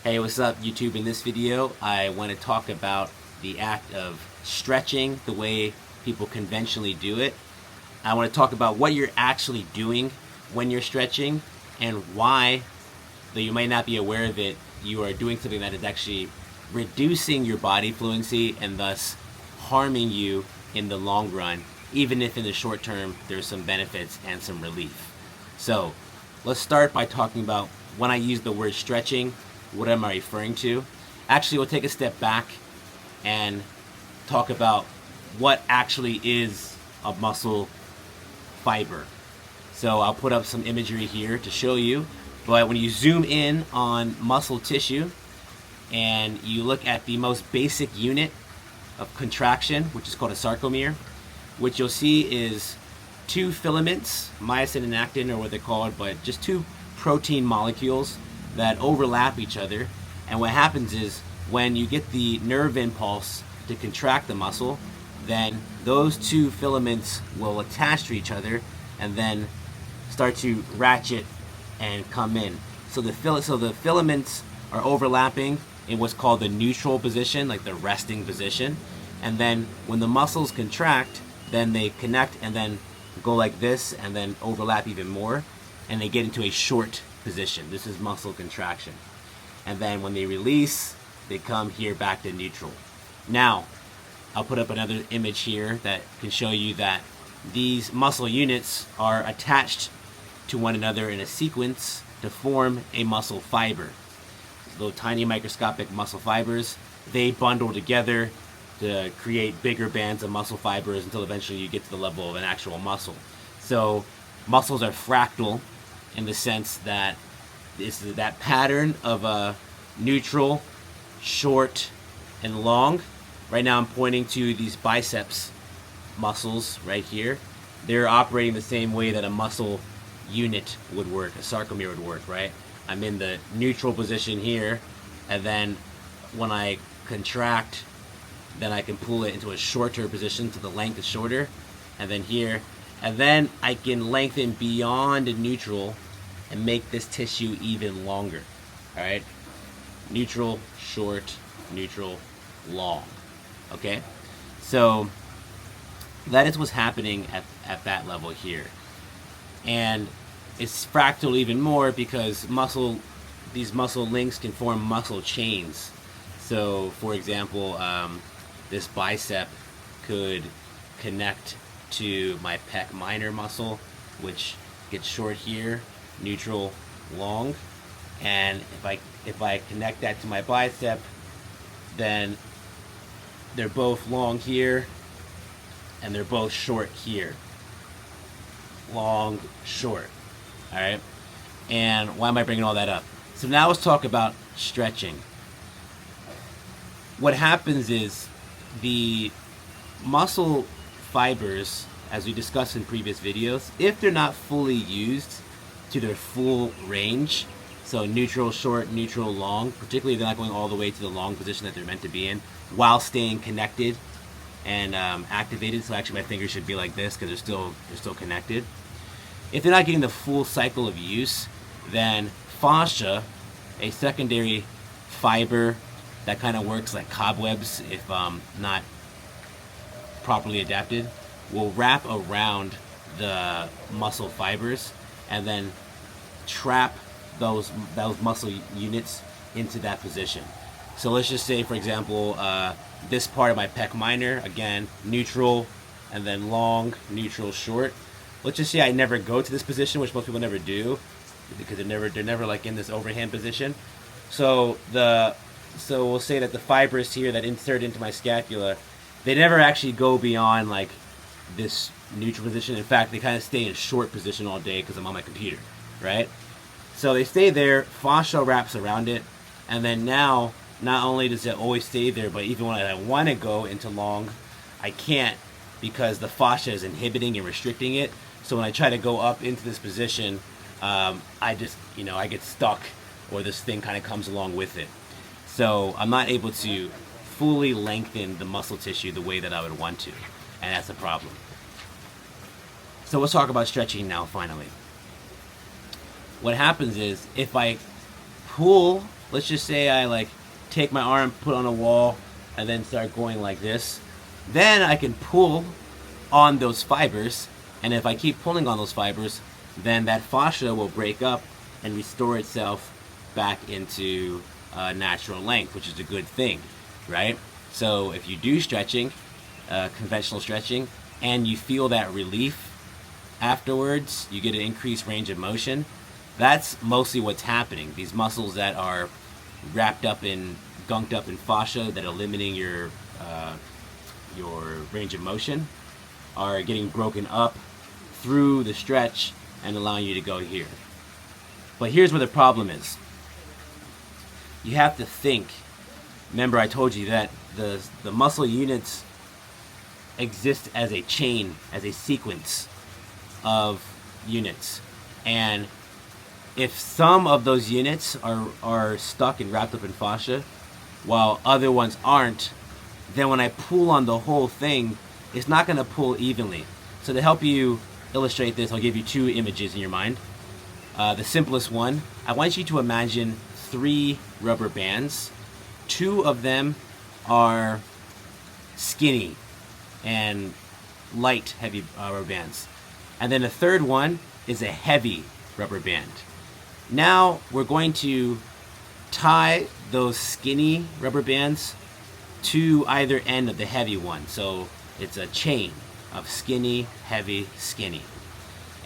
Hey, what's up YouTube? In this video, I want to talk about the act of stretching the way people conventionally do it. I want to talk about what you're actually doing when you're stretching and why, though you might not be aware of it, you are doing something that is actually reducing your body fluency and thus harming you in the long run, even if in the short term there's some benefits and some relief. So let's start by talking about when I use the word stretching, what am I referring to? Actually, we'll take a step back and talk about what actually is a muscle fiber. So I'll put up some imagery here to show you, but when you zoom in on muscle tissue and you look at the most basic unit of contraction, which is called a sarcomere, what you'll see is two filaments, myosin and actin are what they're called, but just two protein molecules that overlap each other. And what happens is when you get the nerve impulse to contract the muscle, then those two filaments will attach to each other and then start to ratchet and come in. So the filaments are overlapping in what's called the neutral position, like the resting position. And then when the muscles contract, then they connect and then go like this and then overlap even more, and they get into a short position. This is muscle contraction. And then when they release, they come here back to neutral. Now, I'll put up another image here that can show you that these muscle units are attached to one another in a sequence to form a muscle fiber. Little tiny microscopic muscle fibers, they bundle together to create bigger bands of muscle fibers until eventually you get to the level of an actual muscle. So muscles are fractal in the sense that it's that pattern of a neutral, short, and long. Right now I'm pointing to these biceps muscles right here. They're operating the same way that a muscle unit would work, a sarcomere would work, right? I'm in the neutral position here, and then when I contract, then I can pull it into a shorter position so the length is shorter, and then here, and then I can lengthen beyond neutral and make this tissue even longer. All right, neutral, short, neutral, long. Okay, so that is what's happening at that level here, and it's fractal even more because these muscle links can form muscle chains. So, for example, this bicep could connect to my pec minor muscle, which gets short here, neutral, long, and if I connect that to my bicep, then they're both long here and they're both short here. Long, short. All right, and why am I bringing all that up? So now let's talk about stretching. What happens is the muscle fibers, as we discussed in previous videos, if they're not fully used to their full range, so neutral, short, neutral, long, particularly if they're not going all the way to the long position that they're meant to be in, while staying connected and activated. So actually my fingers should be like this because they're still connected. If they're not getting the full cycle of use, then fascia, a secondary fiber that kind of works like cobwebs if not properly adapted, will wrap around the muscle fibers and then trap those muscle units into that position. So let's just say, for example, this part of my pec minor, again, neutral and then long, neutral, short. Let's just say I never go to this position, which most people never do because they're never like in this overhand position. So we'll say that the fibers here that insert into my scapula, they never actually go beyond like this neutral position. In fact, they kind of stay in short position all day because I'm on my computer, right? So they stay there, fascia wraps around it, and then now not only does it always stay there, but even when I want to go into long, I can't because the fascia is inhibiting and restricting it. So when I try to go up into this position, I just, I get stuck, or this thing kind of comes along with it. So I'm not able to fully lengthen the muscle tissue the way that I would want to, and that's a problem. So let's talk about stretching now finally. What happens is if I pull let's just say I like take my arm, put on a wall, and then start going like this. Then I can pull on those fibers, and if I keep pulling on those fibers, then that fascia will break up and restore itself back into natural length, which is a good thing, right? So if you do stretching, conventional stretching, and you feel that relief afterwards, you get an increased range of motion. That's mostly what's happening. These muscles that are wrapped up in, gunked up in fascia that are limiting your range of motion are getting broken up through the stretch and allowing you to go here. But here's where the problem is. You have to think. Remember, I told you that the muscle units exist as a chain, as a sequence of units. And if some of those units are stuck and wrapped up in fascia, while other ones aren't, then when I pull on the whole thing, it's not going to pull evenly. So to help you illustrate this, I'll give you two images in your mind. The simplest one, I want you to imagine 3 rubber bands. 2 of them are skinny and light, heavy rubber bands. And then the third one is a heavy rubber band. Now we're going to tie those skinny rubber bands to either end of the heavy one. So it's a chain of skinny, heavy, skinny.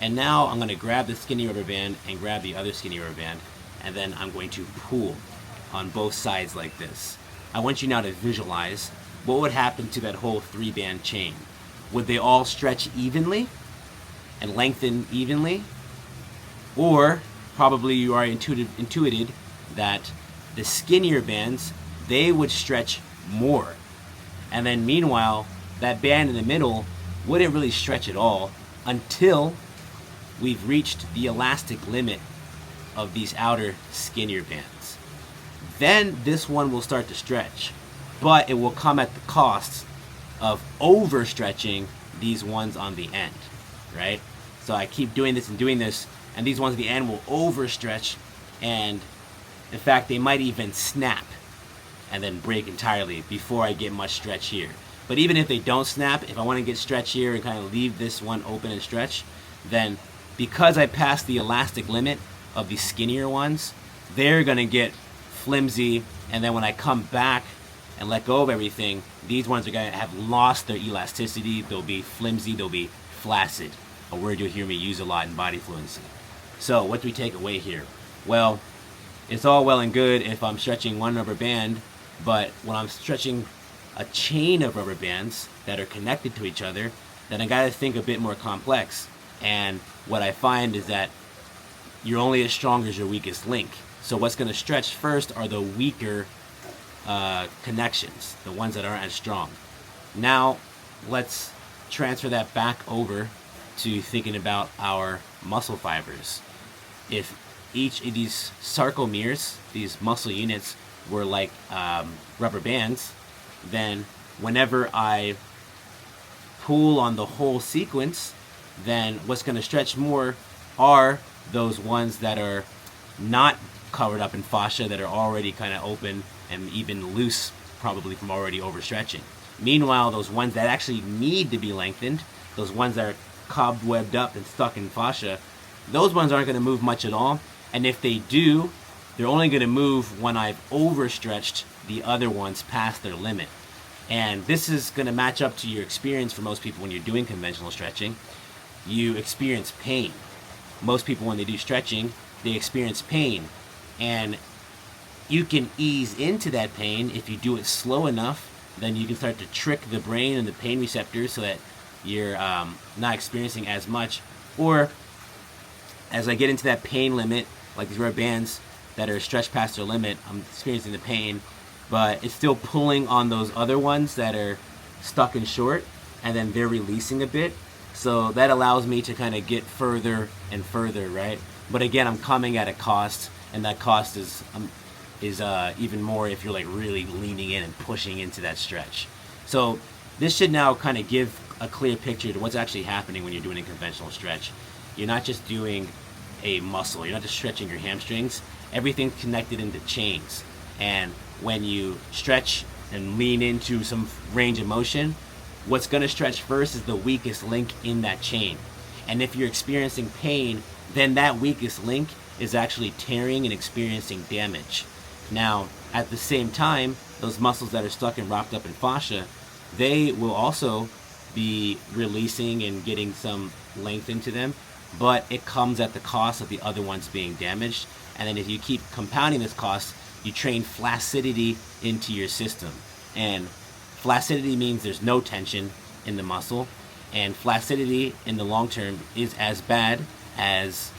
And now I'm going to grab the skinny rubber band and grab the other skinny rubber band, and then I'm going to pull on both sides like this. I want you now to visualize what would happen to that whole 3-band chain. Would they all stretch evenly and lengthen evenly? Or probably you are intuited that the skinnier bands, they would stretch more. And then meanwhile, that band in the middle wouldn't really stretch at all until we've reached the elastic limit of these outer skinnier bands. Then this one will start to stretch, but it will come at the cost of overstretching these ones on the end, right? So I keep doing this, and these ones at the end will overstretch, and in fact they might even snap and then break entirely before I get much stretch here. But even if they don't snap, if I want to get stretch here and kind of leave this one open and stretch, then because I passed the elastic limit of the skinnier ones, they're going to get flimsy, and then when I come back and let go of everything, these ones are going to have lost their elasticity. They'll be flimsy, they'll be flaccid, a word you'll hear me use a lot in Body Fluency. So what do we take away here? Well, it's all well and good if I'm stretching one rubber band, but when I'm stretching a chain of rubber bands that are connected to each other, then I got to think a bit more complex. And what I find is that you're only as strong as your weakest link. So what's going to stretch first are the weaker connections, the ones that aren't as strong. Now let's transfer that back over to thinking about our muscle fibers. If each of these sarcomeres, these muscle units, were like rubber bands, then whenever I pull on the whole sequence, then what's going to stretch more are those ones that are not covered up in fascia, that are already kind of open and even loose, probably from already overstretching. Meanwhile, those ones that actually need to be lengthened, those ones that are cobwebbed up and stuck in fascia, those ones aren't going to move much at all. And if they do, they're only going to move when I've overstretched the other ones past their limit. And this is going to match up to your experience for most people when you're doing conventional stretching. You experience pain. Most people, when they do stretching, they experience pain. And you can ease into that pain if you do it slow enough. Then you can start to trick the brain and the pain receptors so that you're not experiencing as much. Or as I get into that pain limit, like these rubber bands that are stretched past their limit, I'm experiencing the pain, but it's still pulling on those other ones that are stuck and short, and then they're releasing a bit. So that allows me to kind of get further and further, right? But again, I'm coming at a cost, and that cost is even more if you're like really leaning in and pushing into that stretch. So this should now kind of give a clear picture to what's actually happening when you're doing a conventional stretch. You're not just doing a muscle, you're not just stretching your hamstrings, Everything's connected into chains. And when you stretch and lean into some range of motion, what's going to stretch first is the weakest link in that chain. And if you're experiencing pain, then that weakest link is actually tearing and experiencing damage. Now, at the same time, those muscles that are stuck and wrapped up in fascia, they will also be releasing and getting some length into them, but it comes at the cost of the other ones being damaged. And then if you keep compounding this cost, you train flaccidity into your system. And flaccidity means there's no tension in the muscle, and flaccidity in the long term is as bad as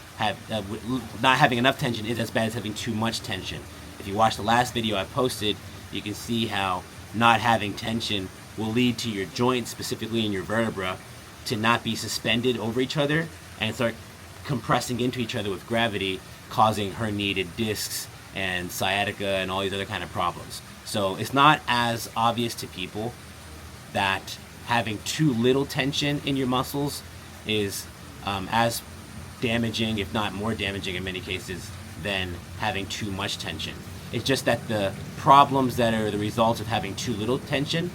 not having enough tension is as bad as having too much tension. If you watch the last video I posted, you can see how not having tension will lead to your joints, specifically in your vertebra, to not be suspended over each other and start compressing into each other with gravity, causing herniated discs and sciatica and all these other kind of problems. So it's not as obvious to people that having too little tension in your muscles is as damaging, if not more damaging in many cases, than having too much tension. It's just that the problems that are the result of having too little tension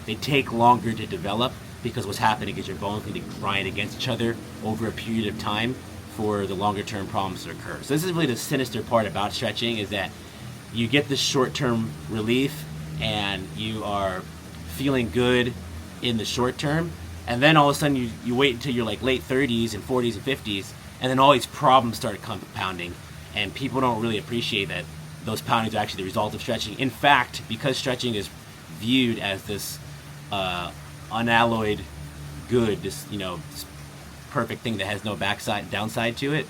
they take longer to develop, because what's happening is your bones need to grind against each other over a period of time for the longer term problems to occur. So this is really the sinister part about stretching, is that you get this short term relief and you are feeling good in the short term, and then all of a sudden you wait until you're like late 30s and 40s and 50s, and then all these problems start compounding, and people don't really appreciate that those poundings are actually the result of stretching. In fact, because stretching is viewed as this unalloyed good, this perfect thing that has no downside to it,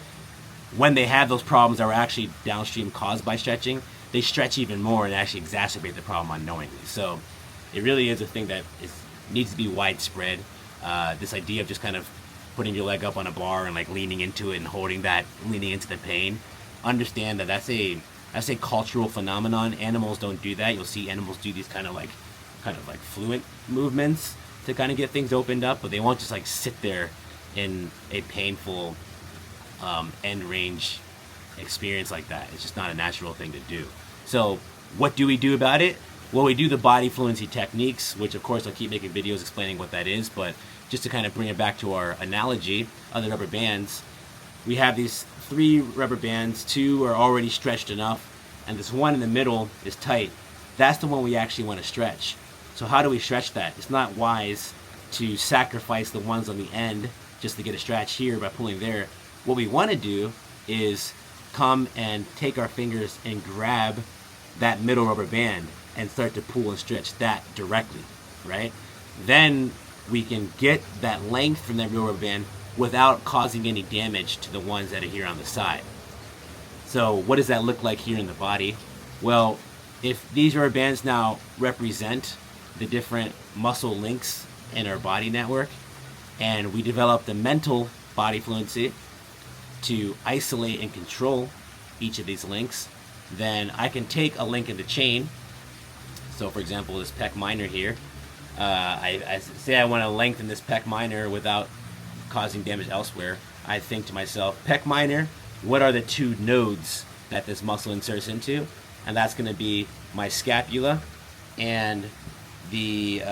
when they have those problems that were actually downstream caused by stretching, they stretch even more and actually exacerbate the problem unknowingly. So it really is a thing that needs to be widespread. This idea of just kind of putting your leg up on a bar and like leaning into it and leaning into the pain. Understand that that's a cultural phenomenon. Animals don't do that. You'll see animals do these kind of like fluent movements to kind of get things opened up, but they won't just like sit there in a painful end range experience like that. It's just not a natural thing to do. So what do we do about it? Well, we do the body fluency techniques, which of course I'll keep making videos explaining what that is, but just to kind of bring it back to our analogy of the rubber bands, we have these 3 rubber bands. 2 are already stretched enough, and this one in the middle is tight. That's the one we actually want to stretch. So how do we stretch that? It's not wise to sacrifice the ones on the end just to get a stretch here by pulling there. What we want to do is come and take our fingers and grab that middle rubber band and start to pull and stretch that directly, right? Then we can get that length from that middle rubber band without causing any damage to the ones that are here on the side. So what does that look like here in the body? Well, if these rubber bands now represent the different muscle links in our body network, and we develop the mental body fluency to isolate and control each of these links, then I can take a link in the chain. So for example, this pec minor here, I say I want to lengthen this pec minor without causing damage elsewhere. I think to myself, pec minor, what are the 2 nodes that this muscle inserts into? And that's going to be my scapula and the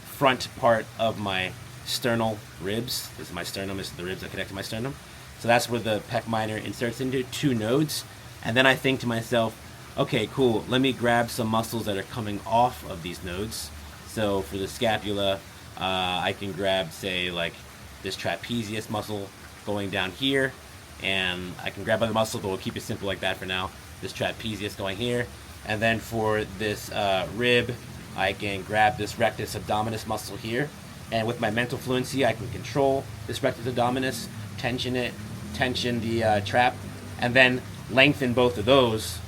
front part of my sternal ribs. This is my sternum, this is the ribs that connect to my sternum. So that's where the pec minor inserts into, 2 nodes. And then I think to myself, okay, cool, let me grab some muscles that are coming off of these nodes. So for the scapula, I can grab, say, like this trapezius muscle going down here, and I can grab other muscles, but we'll keep it simple like that for now. This trapezius going here, and then for this rib, I can grab this rectus abdominis muscle here, and with my mental fluency, I can control this rectus abdominis, tension the trap, and then lengthen both of those.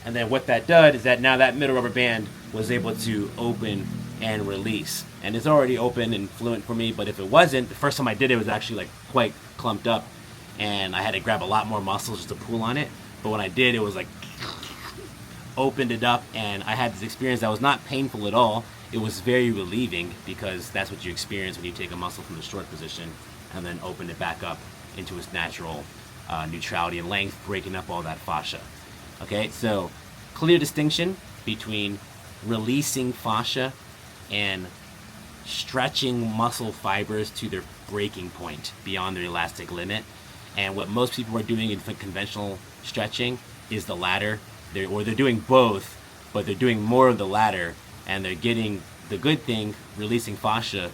And then what that did is that now that middle rubber band was able to open and release. And it's already open and fluent for me, but if it wasn't, the first time I did it was actually like quite clumped up, and I had to grab a lot more muscles just to pull on it. But when I did, it was like opened it up, and I had this experience that was not painful at all. It was very relieving, because that's what you experience when you take a muscle from the short position and then open it back up into its natural neutrality and length, breaking up all that fascia. Okay, so clear distinction between releasing fascia and stretching muscle fibers to their breaking point beyond their elastic limit. And what most people are doing in conventional stretching is the latter. They're doing both, but they're doing more of the latter, and they're getting the good thing, releasing fascia,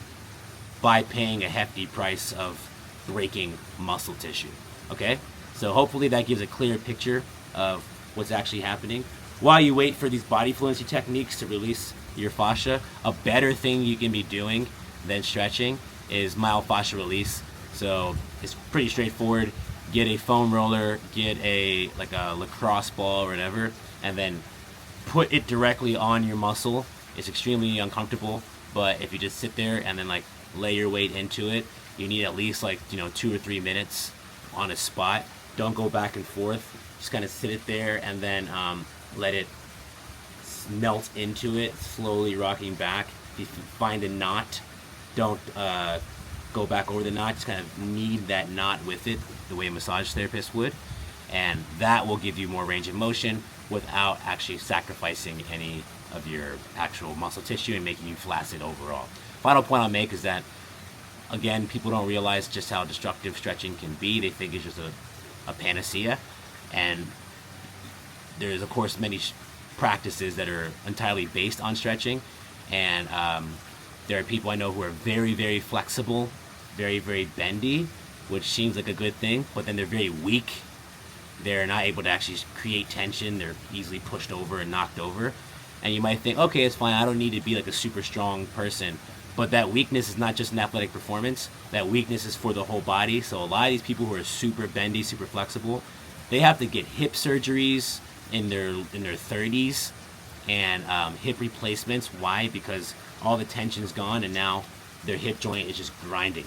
by paying a hefty price of breaking muscle tissue. Okay? So hopefully that gives a clear picture of what's actually happening. While you wait for these body fluency techniques to release your fascia, a better thing you can be doing than stretching is myofascial release. So it's pretty straightforward. Get a foam roller, get a lacrosse ball or whatever, and then put it directly on your muscle. It's extremely uncomfortable, but if you just sit there and then lay your weight into it, you need at least 2 or 3 minutes on a spot. Don't go back and forth. Just kind of sit it there and then let it melt into it, slowly rocking back. If you find a knot, don't go back over the knot. Just kind of knead that knot with it, the way a massage therapist would, and that will give you more range of motion without actually sacrificing any of your actual muscle tissue and making you flaccid overall. Final point I'll make is that, again, people don't realize just how destructive stretching can be. They think it's just a panacea, and there's of course many practices that are entirely based on stretching, and there are people I know who are very, very flexible, very, very bendy, which seems like a good thing, but then they're very weak. They're not able to actually create tension. They're easily pushed over and knocked over. And you might think, okay, it's fine, I don't need to be like a super strong person. But that weakness is not just an athletic performance. That weakness is for the whole body. So a lot of these people who are super bendy, super flexible, they have to get hip surgeries in their 30s and hip replacements. Why? Because all the tension's gone and now their hip joint is just grinding,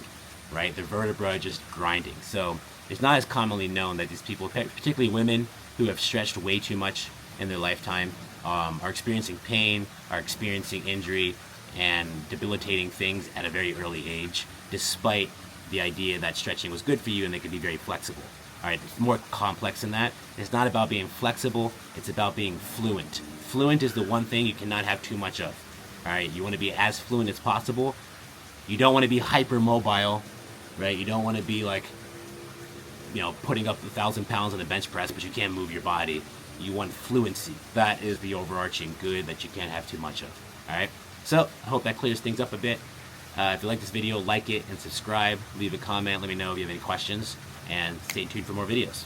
right? Their vertebra just grinding. So it's not as commonly known that these people, particularly women who have stretched way too much in their lifetime, are experiencing pain, are experiencing injury and debilitating things at a very early age, despite the idea that stretching was good for you and they could be very flexible. All right, it's more complex than that. It's not about being flexible, it's about being fluent. Fluent is the one thing you cannot have too much of. All right, you want to be as fluent as possible. You don't want to be hypermobile, right? You don't want to be putting up 1,000 pounds on the bench press, but you can't move your body. You want fluency. That is the overarching good that you can't have too much of. All right. So I hope that clears things up a bit. If you like this video, like it and subscribe. Leave a comment. Let me know if you have any questions, and stay tuned for more videos.